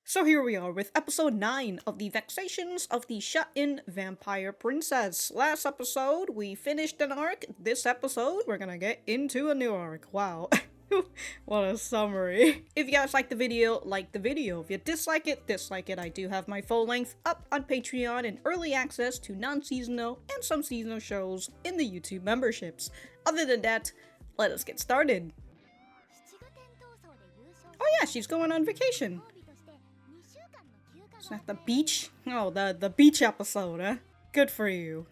So here we are with episode 9 of the Vexations of the Shut-In Vampire Princess. Last episode, we finished an arc. This episode, we're gonna get into a new arc. Wow. What a summary. If you guys like the video, like the video. If you dislike it, dislike it. I do have my full length up on Patreon and early access to non-seasonal and some seasonal shows in the YouTube memberships. Other than that, let us get started. Oh yeah, she's going on vacation. Is that the beach? Oh, the beach episode, huh? Good for you.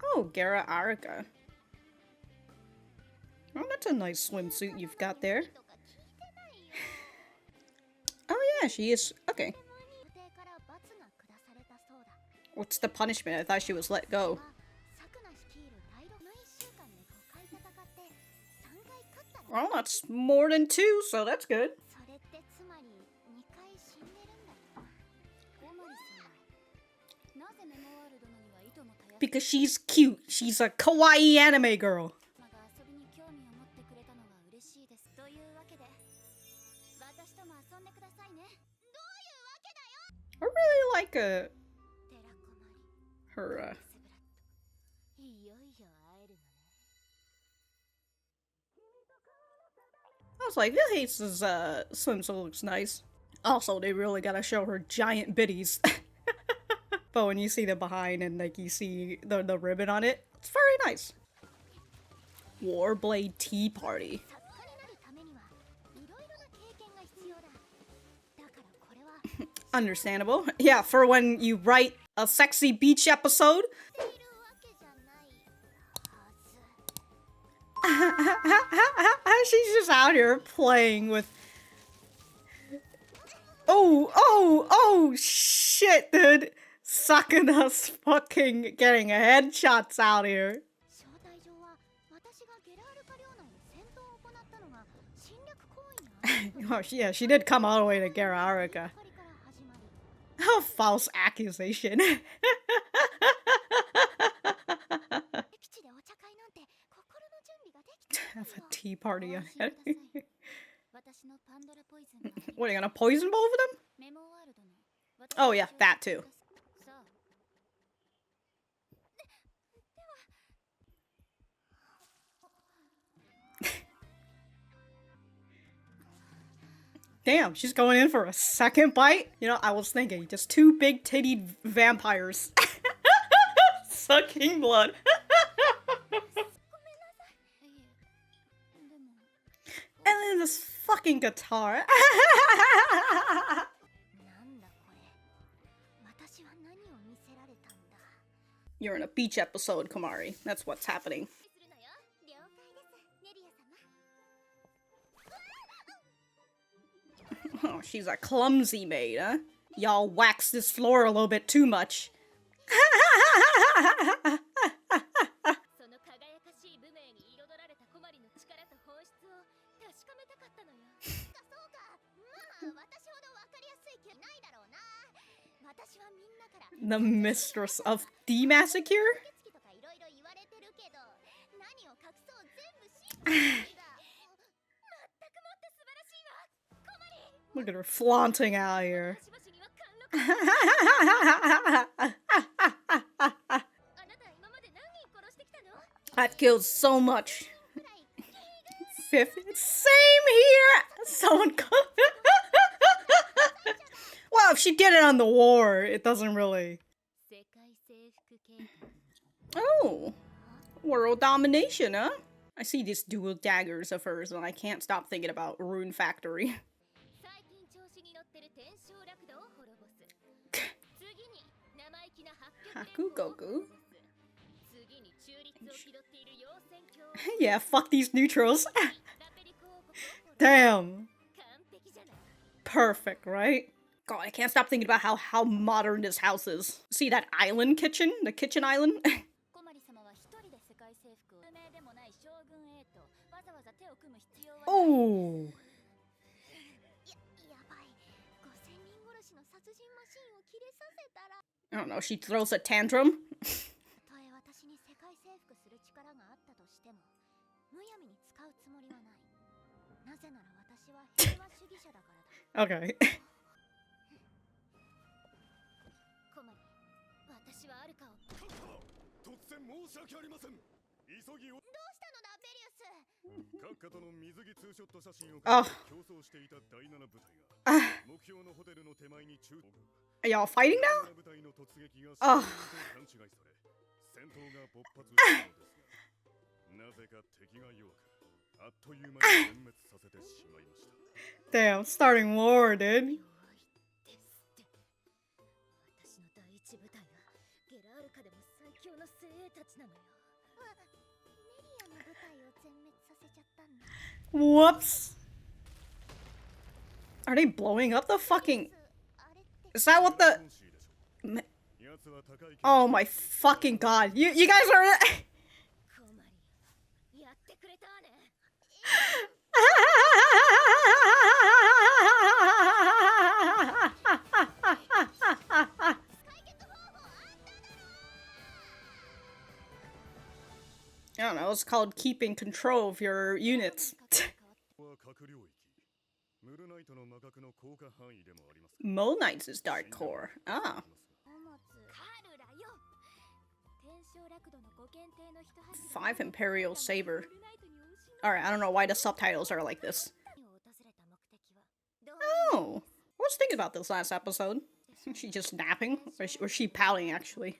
Oh, Gara Arika. Oh, that's a nice swimsuit you've got there. Oh yeah, she is. Okay. What's the punishment? I thought she was let go. Well, that's more than 2, so that's good. Because she's cute. She's a kawaii anime girl. I really like her I was like, Bill Hates' swimsuit looks nice. Also, they really gotta show her giant bitties. But when you see the behind and like you see the ribbon on it, it's very nice. Warblade Tea Party. Understandable. Yeah, for when you write a sexy beach episode. She's just out here playing with... Oh, shit, dude. Sucking us fucking getting headshots out here. Oh, yeah, she did come all the way to Gara Arika. Oh, false accusation. Have a tea party on it. What, are you gonna poison both of them? Oh yeah, that too. Damn, she's going in for a second bite? You know, I was thinking, just 2 big-tittied vampires. Sucking blood. And then this fucking guitar. You're in a beach episode, Komari. That's what's happening. Oh, she's a clumsy maid, huh? Y'all wax this floor a little bit too much. The mistress of the massacre? Look at her flaunting out here. I've killed so much. 50. Same here! Someone well, if she did it on the war, it doesn't really... Oh! World domination, huh? I see these dual daggers of hers and I can't stop thinking about Rune Factory. Hakugoku? Yeah, fuck these neutrals. Damn. Perfect, right? God, I can't stop thinking about how modern this house is. See that island kitchen? The kitchen island? Oh! I don't know, she throws a tantrum? Okay. Oh. Are y'all fighting now? Oh. Damn, starting war, dude. Whoops. Are they blowing up the fucking... Is that what the... Oh my fucking god. You guys are... I don't know, it's called keeping control of your units. Mulnite's is dark core. Ah. 5 Imperial Saber. Alright, I don't know why the subtitles are like this. Oh! I was thinking about this last episode. Is she just napping? Or is she pouting, actually?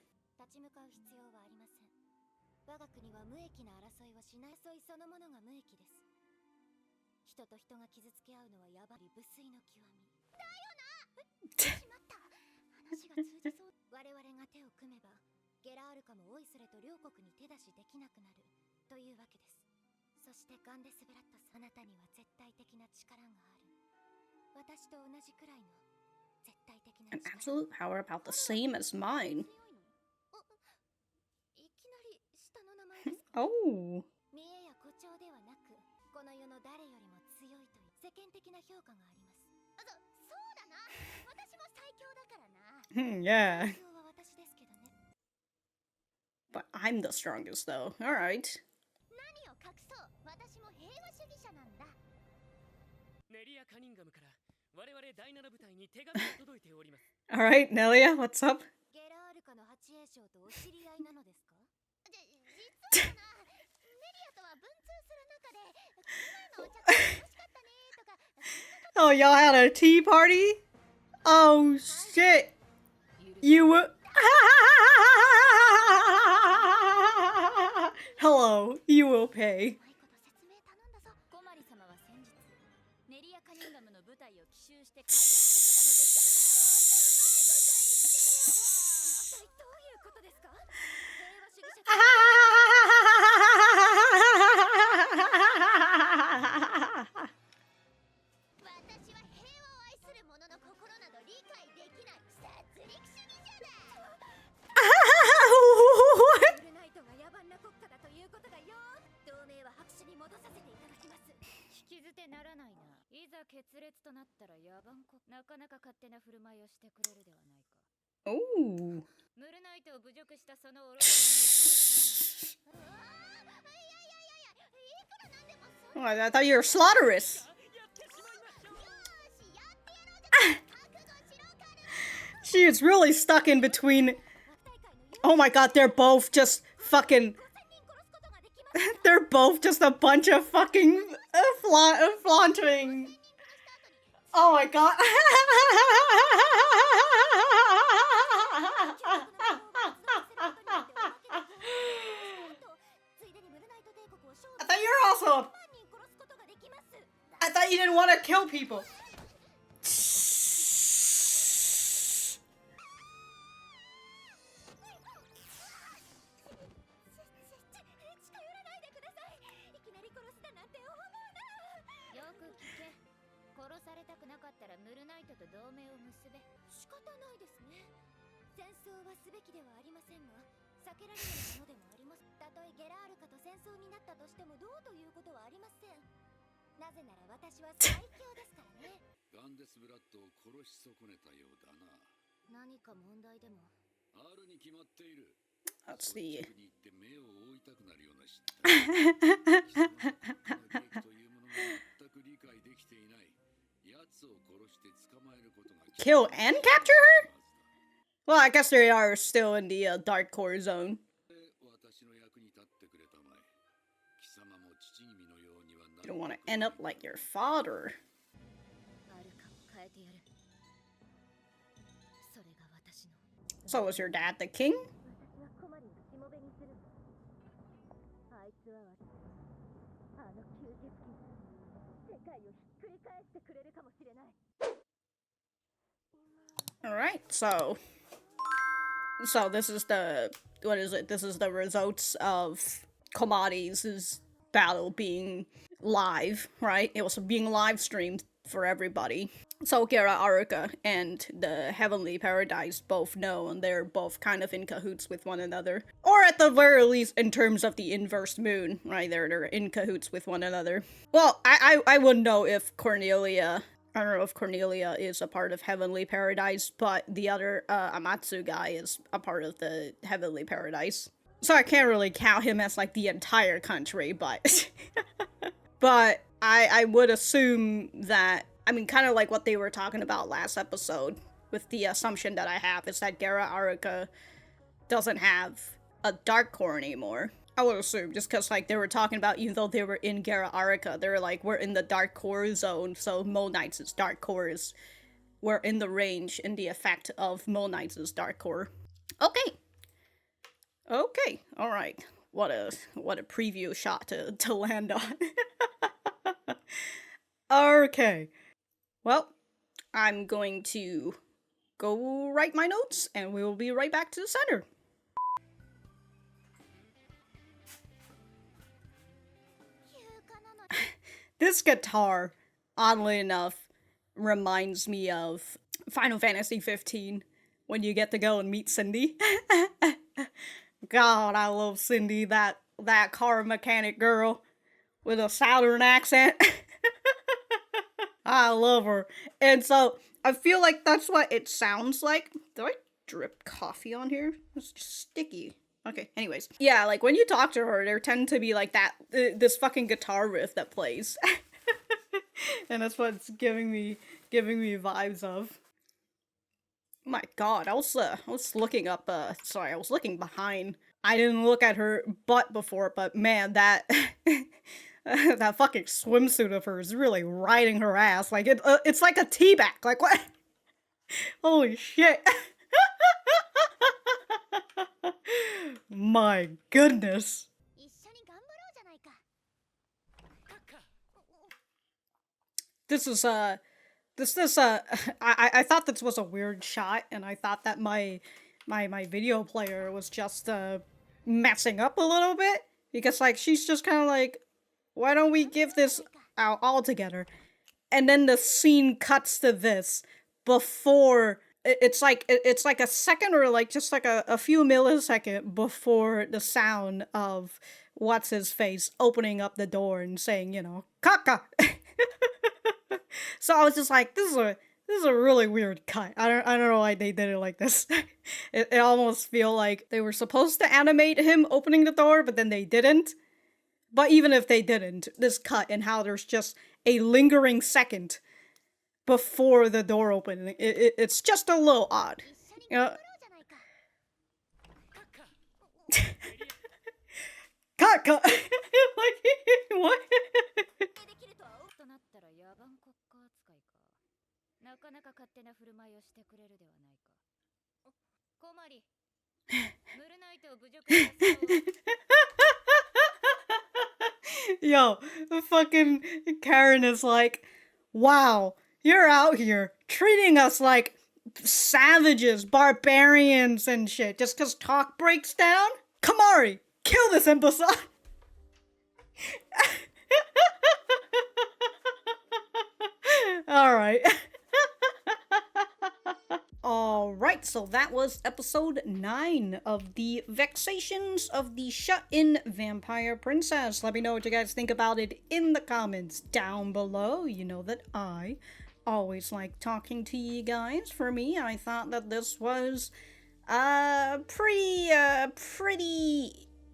An absolute power about the same as mine. Oh. Yeah. But I'm the strongest, though. Alright. Alright, Nelia, what's up? Oh, y'all had a tea party? Oh, shit. You were... Hello, you will pay. Ooh. Oh, I thought you were slaughterous. She is really stuck in between. Oh my god, they're both just fucking... They're both just a bunch of fucking flaunting. Oh my god. I thought you were also... I thought you didn't want to kill people. Let's see. Kill and capture her? Well, I guess they are still in the dark core zone. You don't want to end up like your father. So was your dad the king? Alright, so this is the, what is it? This is the results of Komari's battle being live, right? It was being live streamed for everybody. So Kara Aruka and the Heavenly Paradise both know, and they're both kind of in cahoots with one another. Or at the very least, in terms of the inverse moon, right? They're in cahoots with one another. Well, I wouldn't know if Cornelia... I don't know if Cornelia is a part of Heavenly Paradise, but the other Amatsu guy is a part of the Heavenly Paradise. So I can't really count him as like the entire country, but... but I would assume that, I mean, kind of like what they were talking about last episode, with the assumption that I have is that Gara Aruka doesn't have a dark core anymore. I would assume, just because, like, they were talking about, even though they were in Gara Aruka, they were like, we're in the dark core zone, so Mulnite's dark cores were in the range, in the effect of Mulnite's dark core. Okay. Okay, alright. What a preview shot to land on. Okay. Well, I'm going to go write my notes, and we will be right back to the center. This guitar, oddly enough, reminds me of Final Fantasy 15, when you get to go and meet Cindy. God, I love Cindy, that car mechanic girl with a southern accent. I love her. And so, I feel like that's what it sounds like. Do I drip coffee on here? It's just sticky. Okay, anyways. Yeah, like, when you talk to her, there tend to be, like, this fucking guitar riff that plays. And that's what it's giving me vibes of. My god, I was looking up, sorry, I was looking behind. I didn't look at her butt before, but man, that... that fucking swimsuit of hers is really riding her ass. Like, it's like a teabag. Like, what? Holy shit. My goodness. I thought this was a weird shot, and I thought that my video player was just, messing up a little bit. Because, like, she's just kind of like, why don't we give this out all together? And then the scene cuts to this before... It's like a second or like just like a few milliseconds before the sound of what's-his-face opening up the door and saying, you know, "Kaka!" So I was just like, this is a really weird cut. I don't know why they did it like this. It almost feel like they were supposed to animate him opening the door, but then they didn't. But even if they didn't, this cut and how there's just a lingering second before the door opening, it's just a little odd. You know? Kaka! Like, what? Yo, the fucking Karen is like, wow, you're out here treating us like savages, barbarians and shit just because talk breaks down? Komari, kill this imbecile! Alright. Alright, so that was episode 9 of the Vexations of the Shut-In Vampire Princess. Let me know what you guys think about it in the comments down below. You know that I always like talking to you guys. For me, I thought that this was pretty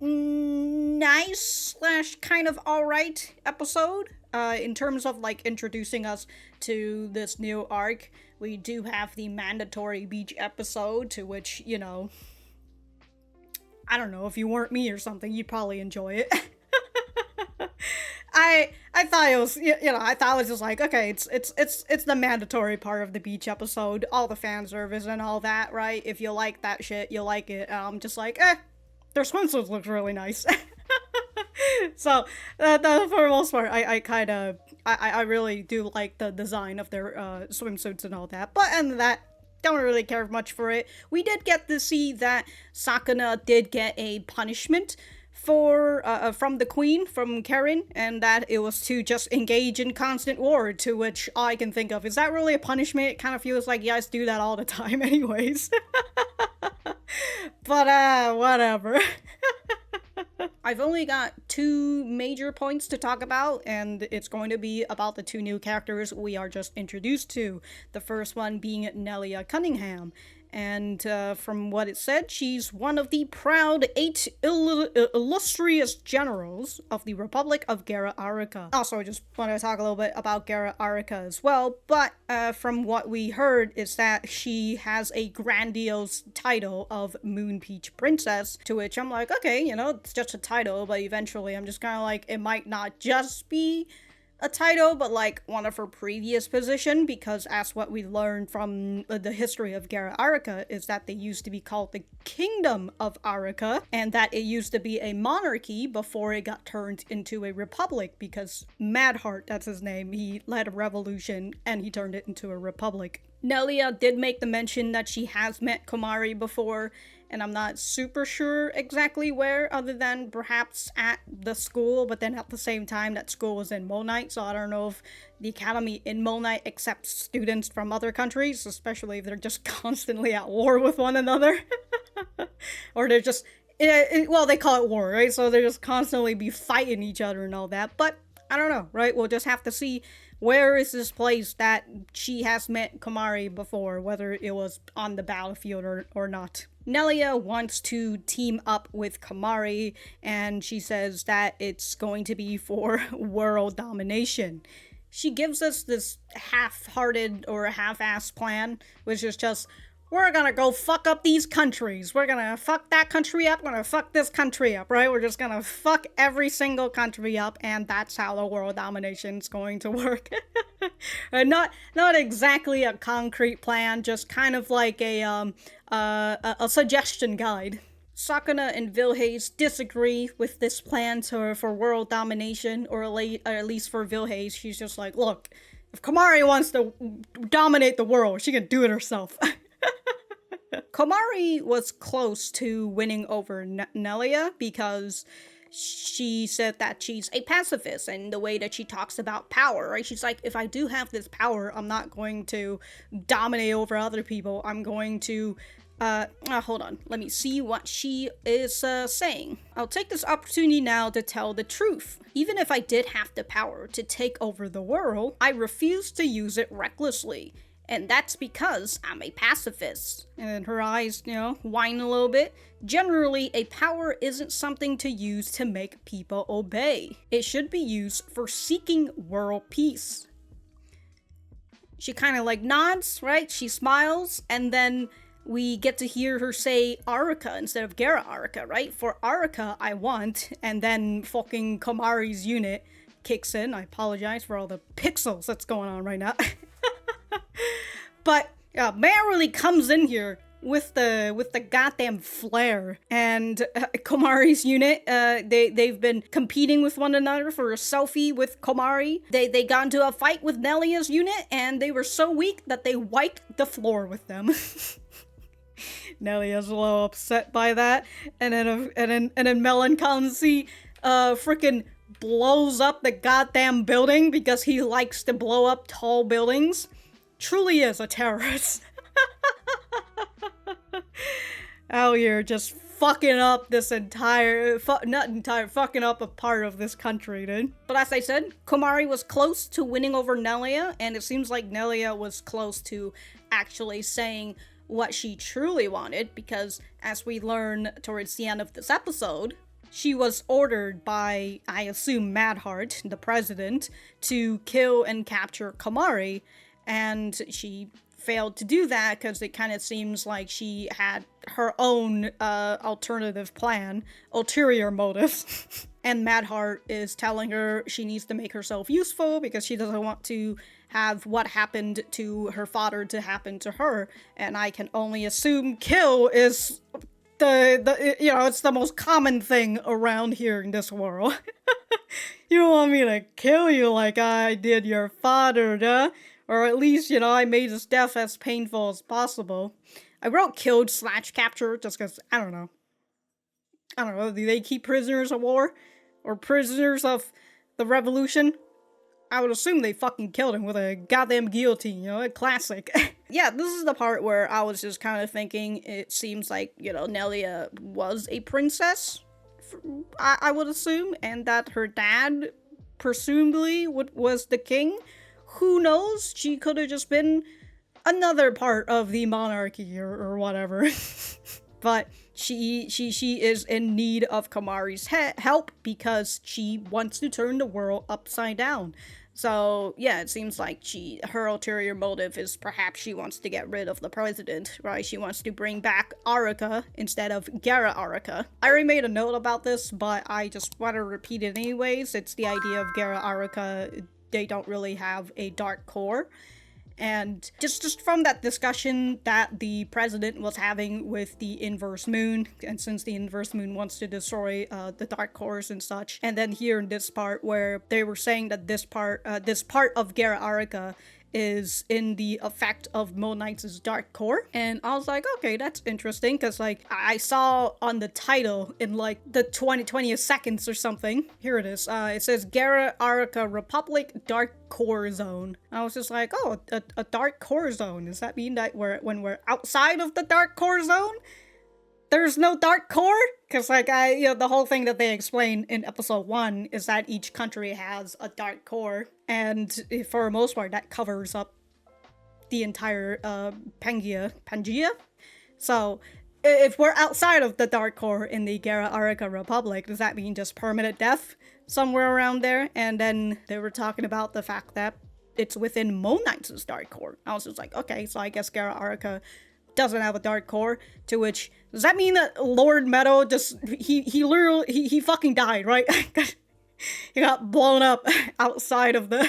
nice / kind of alright episode. in terms of like introducing us to this new arc, we do have the mandatory beach episode, to which, you know, I don't know, if you weren't me or something, you'd probably enjoy it. I thought it was, you know, I thought it was just like, okay, it's the mandatory part of the beach episode, all the fan service and all that, right? If you like that shit, you like it. And I'm just like, their swimsuits look really nice. So, for the most part, I really do like the design of their swimsuits and all that. But other than that, don't really care much for it. We did get to see that Sakuna did get a punishment for from the queen, from Karen, and that it was to just engage in constant war, to which all I can think of, is that really a punishment? It kind of feels like you guys do that all the time anyways. But whatever. I've only got 2 major points to talk about, and it's going to be about the 2 new characters we are just introduced to. The first one being Nelia Cunningham. And from what it said, she's one of the proud 8 illustrious generals of the Republic of Gara Arika. Also, I just want to talk a little bit about Gara Arika as well, but from what we heard is that she has a grandiose title of Moon Peach Princess, to which I'm like, okay, you know, it's just a title, but eventually I'm just kind of like, it might not just be a title, but like one of her previous position, because as what we learned from the history of Gara Arika is that they used to be called the Kingdom of Arika, and that it used to be a monarchy before it got turned into a republic, because Madheart, that's his name, he led a revolution and he turned it into a republic. Nelia did make the mention that she has met Komari before, and I'm not super sure exactly where, other than perhaps at the school, but then at the same time that school was in Mulnite, so I don't know if the academy in Mulnite accepts students from other countries, especially if they're just constantly at war with one another. Or they're just, well, they call it war, right? So they're just constantly be fighting each other and all that, but I don't know, right? We'll just have to see where is this place that she has met Komari before, whether it was on the battlefield or not. Nelia wants to team up with Komari, and she says that it's going to be for world domination. She gives us this half-hearted or half-assed plan, which is just, we're gonna go fuck up these countries. We're gonna fuck that country up, we're gonna fuck this country up, right? We're just gonna fuck every single country up, and that's how the world domination's going to work. Not exactly a concrete plan, just kind of like a suggestion guide. Sakuna and Vilhays disagree with this plan for world domination, or at least for Vilhays, she's just like, look, if Komari wants to dominate the world, she can do it herself. Komari was close to winning over Nelia because she said that she's a pacifist, and the way that she talks about power, right? She's like, if I do have this power, I'm not going to dominate over other people. I'm going to, hold on. Let me see what she is saying. I'll take this opportunity now to tell the truth. Even if I did have the power to take over the world, I refuse to use it recklessly. And that's because I'm a pacifist. And her eyes, you know, whine a little bit. Generally, a power isn't something to use to make people obey. It should be used for seeking world peace. She kind of like nods, right? She smiles, and then we get to hear her say Arika instead of Gara Arika, right? For Arika, I want, and then fucking Komari's unit kicks in. I apologize for all the pixels that's going on right now. But man really comes in here with the goddamn flair, and Komari's unit, they've been competing with one another for a selfie with Komari. They got into a fight with Nelia's unit, and they were so weak that they wiped the floor with them. Nelia's a little upset by that, and then Melon Kanzi freaking blows up the goddamn building because he likes to blow up tall buildings. Truly is a terrorist. Out here just fucking up this fucking up a part of this country, dude. But as I said, Komari was close to winning over Nelia, and it seems like Nelia was close to actually saying what she truly wanted, because as we learn towards the end of this episode, she was ordered by, I assume, Madheart, the president, to kill and capture Komari, and she failed to do that because it kind of seems like she had her own alternative plan, ulterior motive. And Madheart is telling her she needs to make herself useful because she doesn't want to have what happened to her father to happen to her. And I can only assume kill is it's the most common thing around here in this world. You don't want me to kill you like I did your father, duh? Or at least, I made his death as painful as possible. I wrote killed / captured just because, I don't know. Do they keep prisoners of war? Or prisoners of the revolution? I would assume they fucking killed him with a goddamn guillotine, a classic. Yeah, this is the part where I was just kind of thinking it seems like, Nelia was a princess, I would assume, and that her dad, presumably, was the king. Who knows? She could have just been another part of the monarchy or whatever. But she is in need of Komari's help because she wants to turn the world upside down. So, yeah, it seems like her ulterior motive is perhaps she wants to get rid of the president, right? She wants to bring back Araka instead of Gara Araka. I already made a note about this, but I just want to repeat it anyways. It's the idea of Gara Araka. They don't really have a dark core. And just from that discussion that the president was having with the inverse moon, and since the inverse moon wants to destroy the dark cores and such, and then here in this part where they were saying that this part of Gara Araka is in the effect of Mulnite's dark core, and I was like, okay, that's interesting, because I saw on the title in the 20th seconds or something. Here it is. It says Gara Araka Republic Dark Core Zone. I was just like, oh, a dark core zone. Does that mean that when we're outside of the dark core zone, there's no dark core? Because the whole thing that they explain in episode 1 is that each country has a dark core, and for the most part that covers up the entire Pangea. So if we're outside of the dark core in the Gara Araka Republic, does that mean just permanent death somewhere around there? And then they were talking about the fact that it's within Mulnite's dark core. I was just like, okay, so I guess Gara Araka doesn't have a dark core, to which, does that mean that Lord Meadow just, he fucking died, right? He got blown up outside of the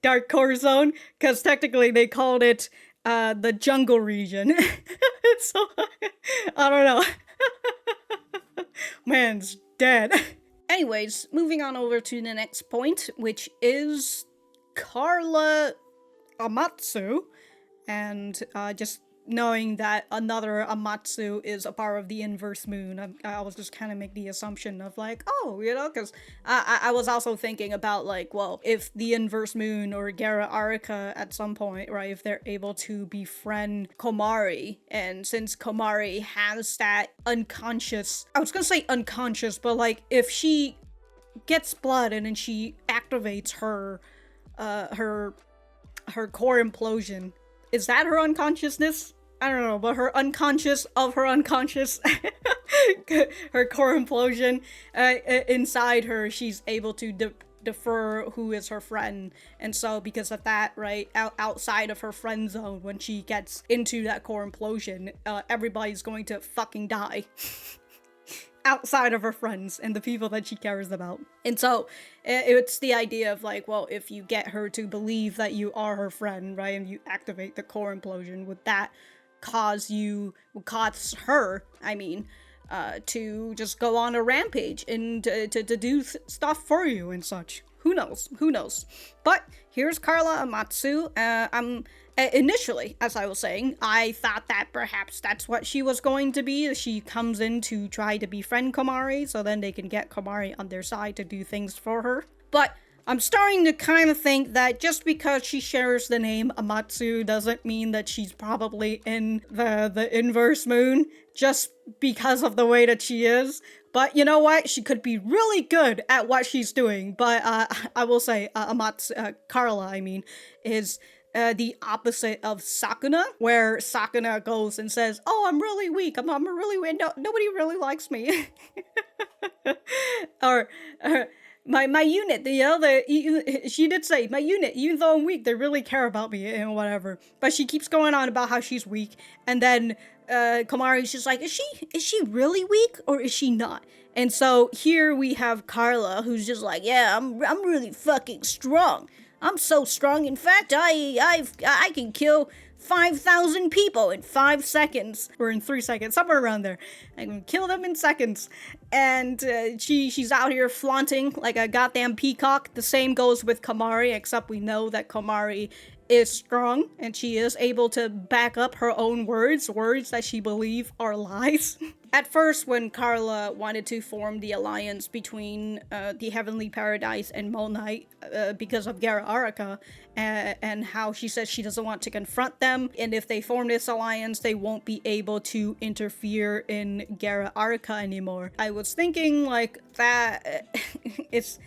dark core zone, because technically they called it the jungle region. So, I don't know. Man's dead. Anyways, moving on over to the next point, which is Karla Amatsu, and just knowing that another Amatsu is a part of the inverse moon, I was just kind of make the assumption of because I was also thinking about well, if the inverse moon or Gara Araka at some point, right, if they're able to befriend Komari, and since Komari has that unconscious, I was gonna say unconscious, but if she gets blood and then she activates her core implosion, is that her unconsciousness? I don't know, but her unconscious of her unconscious, her core implosion, inside her, she's able to defer who is her friend. And so because of that, right, outside of her friend zone, when she gets into that core implosion, everybody's going to fucking die. Outside of her friends and the people that she cares about. And so it's the idea of well, if you get her to believe that you are her friend, right, and you activate the core implosion, would that cause her, to just go on a rampage and to do stuff for you and such? Who knows? But here's Karla Amatsu. Initially, as I was saying, I thought that perhaps that's what she was going to be. She comes in to try to befriend Komari, so then they can get Komari on their side to do things for her. But I'm starting to kind of think that just because she shares the name Amatsu doesn't mean that she's probably in the inverse moon, just because of the way that she is. But you know what? She could be really good at what she's doing. But I will say, Karla, is the opposite of Sakuna, where Sakuna goes and says, "Oh, I'm really weak. I'm really weak. No, nobody really likes me." or my unit, she did say, my unit, even though I'm weak, they really care about me and whatever. But she keeps going on about how she's weak, and then Komari's just like, is she really weak or is she not? And so here we have Karla, who's just like, yeah, I'm really fucking strong. I'm so strong. In fact, I can kill 5,000 people in 5 seconds, or in 3 seconds, somewhere around there. I can kill them in seconds. And she's out here flaunting like a goddamn peacock. The same goes with Komari, except we know that Komari is strong, and she is able to back up her own words that she believes are lies. At first, when Karla wanted to form the alliance between the Heavenly Paradise and Mulnite because of Gara Araka, and how she says she doesn't want to confront them, and if they form this alliance, they won't be able to interfere in Gara Araka anymore. I was thinking, like, that is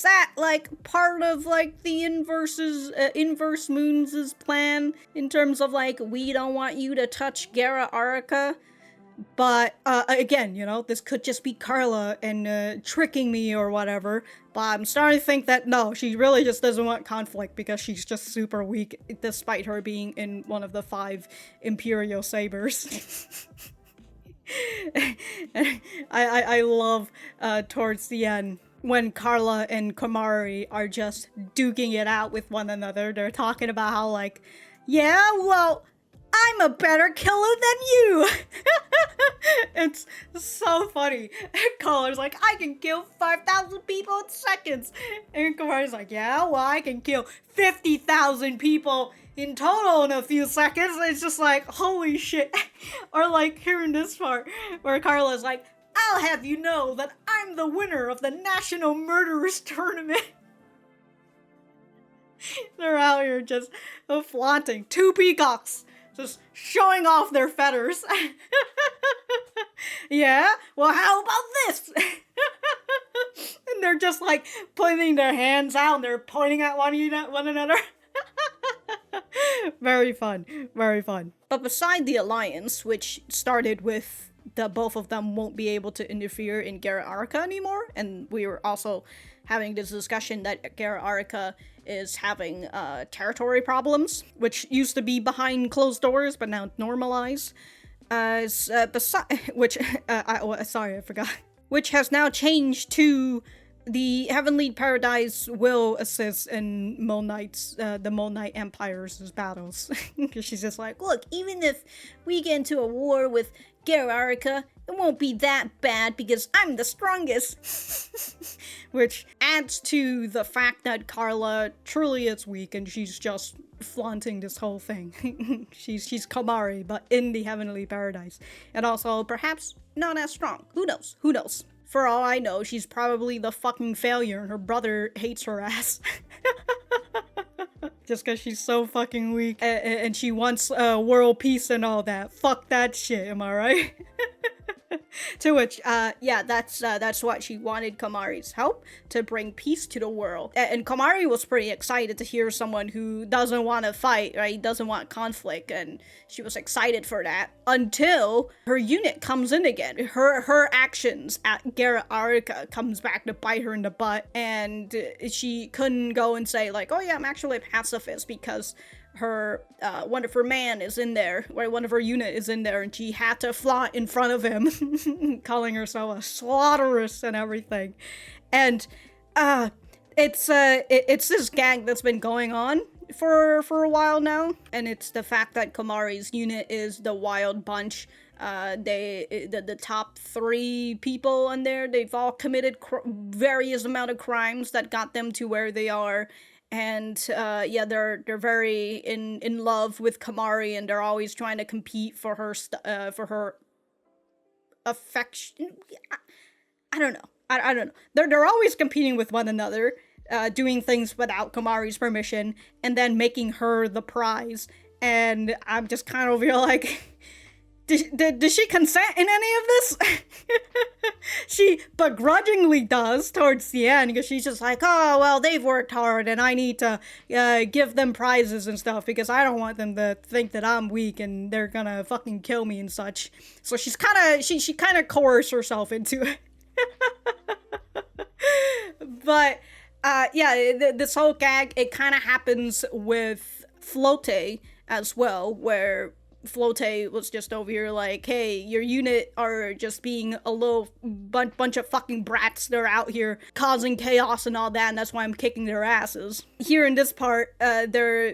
that, like, part of, like, the Inverse Moons' plan, in terms of, like, we don't want you to touch Gara Araka? But, again, you know, this could just be Karla and tricking me or whatever. But I'm starting to think that, no, she really just doesn't want conflict because she's just super weak, despite her being in one of the 5 Imperial Sabers. I love, towards the end, when Karla and Komari are just duking it out with one another. They're talking about how, like, yeah, well, I'm a better killer than you! It's so funny. Karla's like, I can kill 5,000 people in seconds! And Komari's like, yeah, well, I can kill 50,000 people in total in a few seconds. It's just like, holy shit. Or like, here in this part, where Karla's like, I'll have you know that I'm the winner of the National Murderers Tournament. They're out here just flaunting. 2 peacocks! Just showing off their feathers. Yeah? Well, how about this? And they're just like putting their hands out and they're pointing at one another. Very fun. Very fun. But beside the alliance, which started with the both of them won't be able to interfere in Gara Araka anymore, and we were also having this discussion that Gara Araka is having territory problems, which used to be behind closed doors, but now normalized. Which I forgot. Which has now changed to the Heavenly Paradise will assist in the Monmite Empire's battles. Because she's just like, look, even if we get into a war with Gara Araka, it won't be that bad because I'm the strongest. Which adds to the fact that Karla truly is weak and she's just flaunting this whole thing. she's Komari, but in the Heavenly Paradise. And also, perhaps not as strong. Who knows? Who knows? For all I know, she's probably the fucking failure and her brother hates her ass. Just because she's so fucking weak and she wants world peace and all that. Fuck that shit, am I right? To which, yeah, that's what she wanted Komari's help to bring peace to the world. And Komari was pretty excited to hear someone who doesn't want to fight, right? Doesn't want conflict, and she was excited for that until her unit comes in again. Her actions at Gara Araka comes back to bite her in the butt, and she couldn't go and say like, oh yeah, I'm actually a pacifist because her one of her man is in there, or one of her unit is in there, and she had to flaunt in front of him, calling herself a slaughteress and everything. And it's this gag that's been going on for a while now, and it's the fact that Komari's unit is the Wild Bunch. The top 3 people in there, they've all committed various amount of crimes that got them to where they are. And yeah, they're very in love with Komari, and they're always trying to compete for her affection. I don't know. I don't know. They're always competing with one another, doing things without Komari's permission, and then making her the prize. And I'm just kind of feel like, Did she consent in any of this? She begrudgingly does towards the end, because she's just like, oh, well, they've worked hard and I need to give them prizes and stuff because I don't want them to think that I'm weak and they're gonna fucking kill me and such. So she's she kind of coerced herself into it. But yeah, this whole gag, it kind of happens with Flote as well, where Flote was just over here like, hey, your unit are just being a little bunch of fucking brats. They're out here causing chaos and all that, and that's why I'm kicking their asses. Here in this part, they're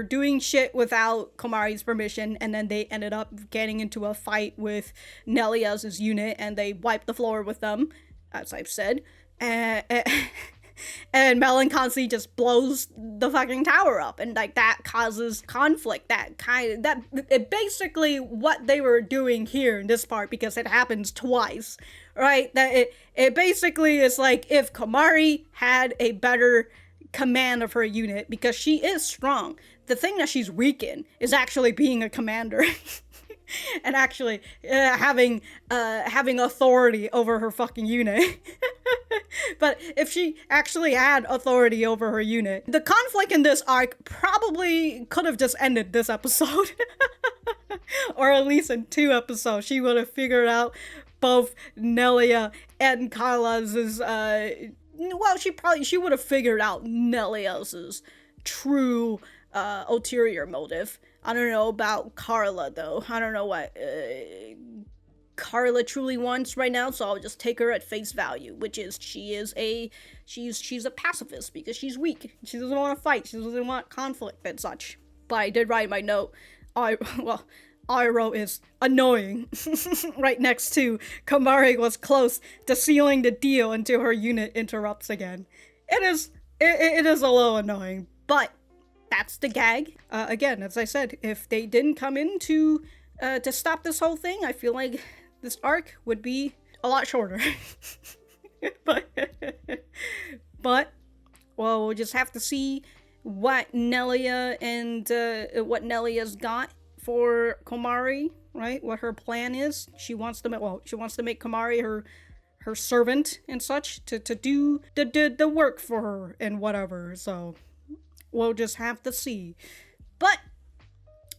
doing shit without Komari's permission, and then they ended up getting into a fight with Nelia's unit, and they wiped the floor with them, as I've said. And Melon constantly just blows the fucking tower up, and like that causes conflict. It basically what they were doing here in this part, because it happens twice, right? That it basically is like if Komari had a better command of her unit, because she is strong. The thing that she's weak in is actually being a commander. And actually having authority over her fucking unit. But if she actually had authority over her unit, the conflict in this arc probably could have just ended this episode. Or at least in 2 episodes, she would have figured out both Nelia and Karla's she would have figured out Nelia's true ulterior motive. I don't know about Karla, though. I don't know what Karla truly wants right now, so I'll just take her at face value, which is she's a pacifist because she's weak. She doesn't want to fight. She doesn't want conflict and such. But I did write my note. Iroh is annoying. Right next to Komari was close to sealing the deal until her unit interrupts again. It is a little annoying, but that's the gag. Again, as I said, if they didn't come in to stop this whole thing, I feel like this arc would be a lot shorter. but well, we'll just have to see what Nelia and what Nelia's got for Komari, right? What her plan is. She wants to make Komari her servant and such to do the work for her and whatever. So we'll just have to see. But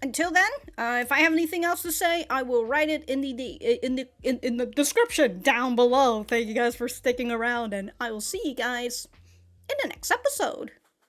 until then, if I have anything else to say, I will write it in the description down below. Thank you guys for sticking around, and I will see you guys in the next episode.